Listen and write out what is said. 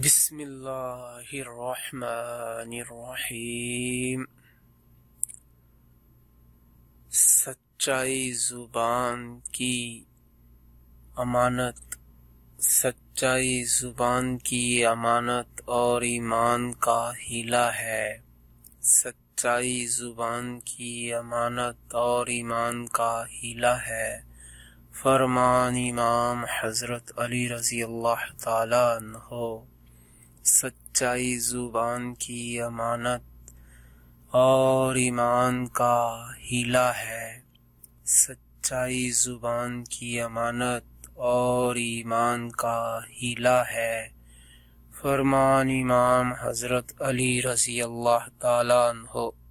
بسم اللہ الرحمن الرحیم۔ سچائی زبان کی امانت، سچائی زبان کی امانت اور ایمان کا ہیلہ ہے۔ سچائی زبان کی امانت اور ایمان کا ہیلہ ہے۔ فرمان امام حضرت علی رضی اللہ تعالیٰ عنہ۔ سچائی زبان کی امانت اور ایمان کا ہیلہ ہے۔ سچائی زبان کی امانت اور ایمان کا ہیلہ ہے۔ فرمان امام حضرت علی رضی اللہ تعالیٰ عنہ۔